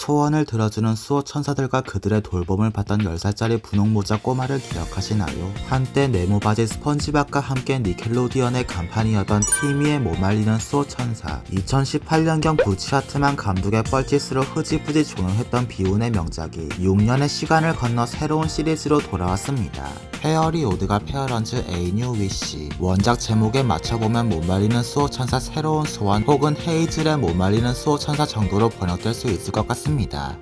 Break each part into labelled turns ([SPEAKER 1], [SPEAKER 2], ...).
[SPEAKER 1] 소원을 들어주는 수호천사들과 그들의 돌봄을 받던 10살짜리 분홍모자 꼬마를 기억하시나요? 한때 네모바지 스펀지밥과 함께 니켈로디언의 간판이었던 티미의 못말리는 수호천사. 2018년경 부치하트만 감독의 뻘짓으로 흐지부지 종영했던 비운의 명작이 6년의 시간을 건너 새로운 시리즈로 돌아왔습니다. 페어리 오드가 페어런즈 A New Wish. 원작 제목에 맞춰보면 못말리는 수호천사 새로운 소원 혹은 헤이즐의 못말리는 수호천사 정도로 번역될 수 있을 것 같습니다.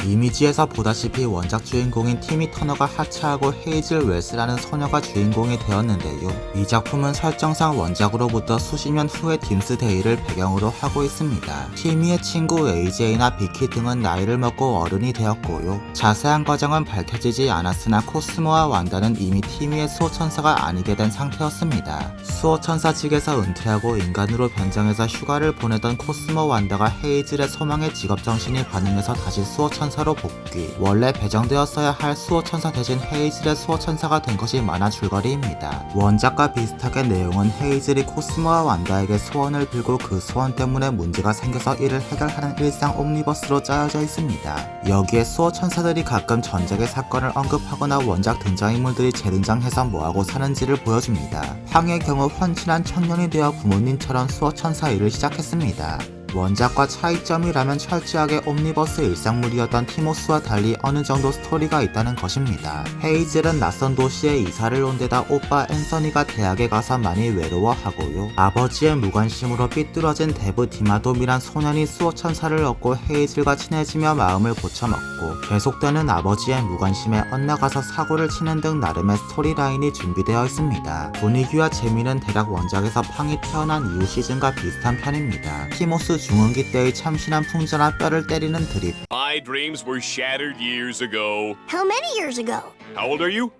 [SPEAKER 1] 이미지에서 보다시피 원작 주인공인 티미 터너가 하차하고 헤이즐 웰스라는 소녀가 주인공이 되었는데요. 이 작품은 설정상 원작으로부터 수십 년 후의 딤스데이를 배경으로 하고 있습니다. 티미의 친구 AJ나 비키 등은 나이를 먹고 어른이 되었고요. 자세한 과정은 밝혀지지 않았으나 코스모와 완다는 이미 티미의 수호천사가 아니게 된 상태였습니다. 수호천사 측에서 은퇴하고 인간으로 변장해서 휴가를 보내던 코스모 완다가 헤이즐의 소망의 직업정신이 반응해서 다시 수호천사로 복귀. 원래 배정되었어야 할 수호천사 대신 헤이즐의 수호천사가 된 것이 만화 줄거리입니다. 원작과 비슷하게 내용은 헤이즐이 코스모와 완다에게 소원을 빌고 그 소원 때문에 문제가 생겨서 이를 해결하는 일상 옴니버스로 짜여져 있습니다. 여기에 수호천사들이 가끔 전작의 사건을 언급하거나 원작 등장인물들이 재등장해서 뭐하고 사는지를 보여줍니다. 팡의 경우 헌신한 청년이 되어 부모님처럼 수호천사 일을 시작했습니다. 원작과 차이점이라면 철저하게 옴니버스 일상물이었던 티모스와 달리 어느 정도 스토리가 있다는 것입니다. 헤이즐은 낯선 도시에 이사를 온 데다 오빠 앤서니가 대학에 가서 많이 외로워하고요. 아버지의 무관심으로 삐뚤어진 데브 디마돔이란 소년이 수호천사를 얻고 헤이즐과 친해지며 마음을 고쳐먹고 계속되는 아버지의 무관심에 엇나가서 사고를 치는 등 나름의 스토리라인이 준비되어 있습니다. 분위기와 재미는 대략 원작에서 팡이 태어난 이후 시즌과 비슷한 편입니다. 티모스 중흥기 때의 참신한 풍자나 뼈를 때리는 드립.
[SPEAKER 2] My dreams were shattered years ago.
[SPEAKER 3] How many years ago?
[SPEAKER 2] How old are you?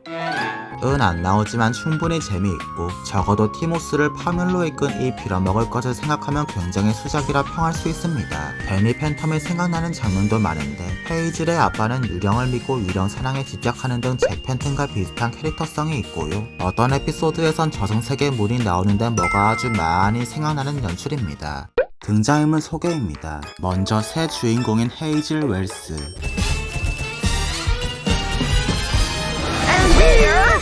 [SPEAKER 1] 은 안 나오지만 충분히 재미있고 적어도 티모스를 파멸로 이끈 이 빌어먹을 것을 생각하면 굉장히 수작이라 평할 수 있습니다. 데니 팬텀이 생각나는 장면도 많은데 헤이즐의 아빠는 유령을 믿고 유령 사랑에 집착하는 등 잭 팬튼과 비슷한 캐릭터성이 있고요. 어떤 에피소드에선 저승세계 문이 나오는데 뭐가 아주 많이 생각나는 연출입니다. 등장인물 소개입니다. 먼저 새 주인공인 헤이즐 웰스.
[SPEAKER 3] And here,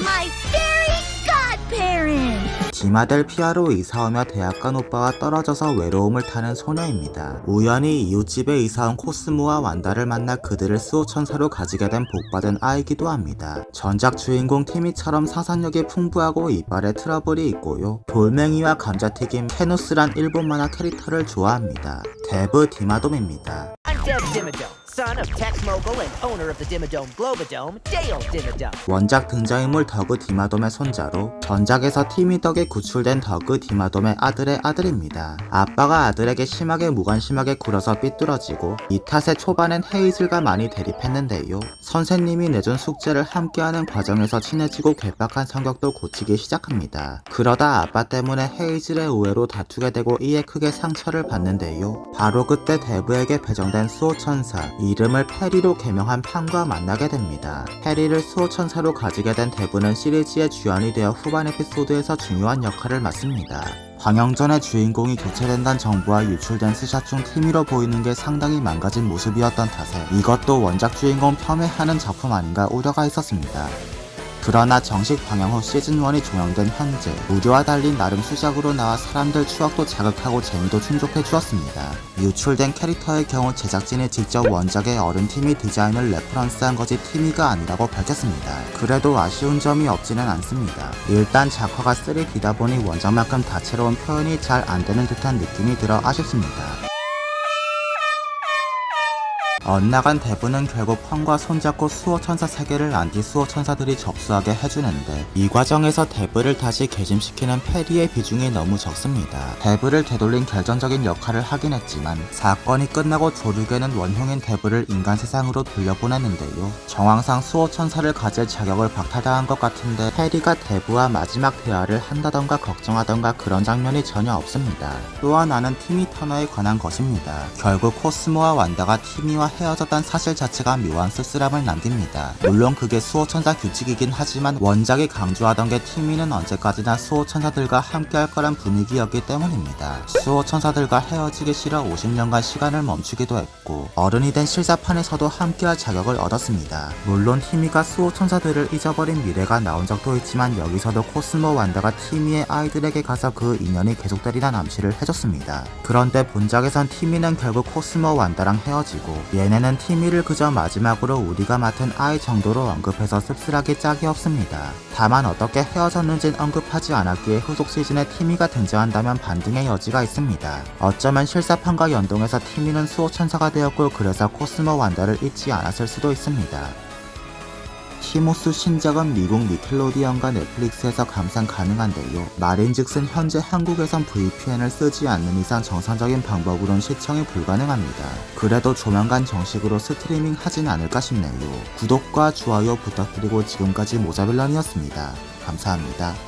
[SPEAKER 3] my fairy godparent.
[SPEAKER 1] 디마델피아로 이사오며 대학간 오빠와 떨어져서 외로움을 타는 소녀입니다. 우연히 이웃집에 이사온 코스모와 완다를 만나 그들을 수호천사로 가지게 된 복받은 아이기도 합니다. 전작 주인공 티미처럼 상상력이 풍부하고 이빨에 트러블이 있고요. 돌멩이와 감자튀김, 케누스란 일본 만화 캐릭터를 좋아합니다. 데브 디마돔입니다.
[SPEAKER 4] I'm Deb Dimmadome, son of tech mogul and owner of the Dimmadome Globodome, Dale Dimmadome.
[SPEAKER 1] 원작 등장인물 더그 디마돔의 손자로 전작에서 티미 덕에 구출된 더그 디마돔의 아들의 아들입니다. 아빠가 아들에게 심하게 무관심하게 굴어서 삐뚤어지고 이 탓에 초반엔 헤이즐과 많이 대립했는데요. 선생님이 내준 숙제를 함께하는 과정에서 친해지고 괴팍한 성격도 고치기 시작합니다. 그러다 아빠 때문에 헤이즐의 오해로 다투게 되고 이에 크게 상처를 받는데요. 바로 그때 데브에게 배정된 수호천사, 이름을 페리로 개명한 팡과 만나게 됩니다. 페리를 수호천사로 가지게 된 데브는 시리즈의 주연이 되어 후반 에피소드에서 중요한 역할을 맡습니다. 방영전의 주인공이 교체된다는 정보와 유출된 스샷 중 티미로 보이는 게 상당히 망가진 모습이었던 탓에 이것도 원작 주인공 폄훼하는 작품 아닌가 우려가 있었습니다. 그러나 정식 방영 후 시즌1이 종영된 현재 무료와 달리 나름 수작으로 나와 사람들 추억도 자극하고 재미도 충족해 주었습니다. 유출된 캐릭터의 경우 제작진이 직접 원작의 어른팀이 디자인을 레퍼런스한 것이 티미가 아니라고 밝혔습니다. 그래도 아쉬운 점이 없지는 않습니다. 일단 작화가 3D다 보니 원작만큼 다채로운 표현이 잘 안되는 듯한 느낌이 들어 아쉽습니다. 엇나간 데브는 결국 펑과 손잡고 수호천사 세계를 안티 수호천사들이 접수하게 해주는데 이 과정에서 데브를 다시 개심시키는 페리의 비중이 너무 적습니다. 데브를 되돌린 결정적인 역할을 하긴 했지만 사건이 끝나고 조류계는 원흉인 데브를 인간 세상으로 돌려보냈는데요. 정황상 수호천사를 가질 자격을 박탈당한 것 같은데 페리가 데브와 마지막 대화를 한다던가 걱정하던가 그런 장면이 전혀 없습니다. 또 하나는 티미 터너에 관한 것입니다. 결국 코스모와 완다가 티미와 헤어졌다는 사실 자체가 묘한 쓸쓸함을 남깁니다. 물론 그게 수호천사 규칙이긴 하지만 원작이 강조하던 게 티미는 언제까지나 수호천사들과 함께할 거란 분위기였기 때문입니다. 수호천사들과 헤어지기 싫어 50년간 시간을 멈추기도 했고 어른이 된 실사판에서도 함께할 자격을 얻었습니다. 물론 티미가 수호천사들을 잊어버린 미래가 나온 적도 있지만 여기서도 코스모 완다가 티미의 아이들에게 가서 그 인연이 계속되리란 암시를 해줬습니다. 그런데 본작에선 티미는 결국 코스모 완다랑 헤어지고 얘네는 티미를 그저 마지막으로 우리가 맡은 아이 정도로 언급해서 씁쓸하기 짝이 없습니다. 다만 어떻게 헤어졌는진 언급하지 않았기에 후속 시즌에 티미가 등장한다면 반등의 여지가 있습니다. 어쩌면 실사판과 연동해서 티미는 수호천사가 되었고 그래서 코스모 완다를 잊지 않았을 수도 있습니다. 티모스 신작은 미국 니켈로디언과 넷플릭스에서 감상 가능한데요. 말인즉슨 현재 한국에선 VPN을 쓰지 않는 이상 정상적인 방법으론 시청이 불가능합니다. 그래도 조만간 정식으로 스트리밍 하진 않을까 싶네요. 구독과 좋아요 부탁드리고 지금까지 모자빌런이었습니다. 감사합니다.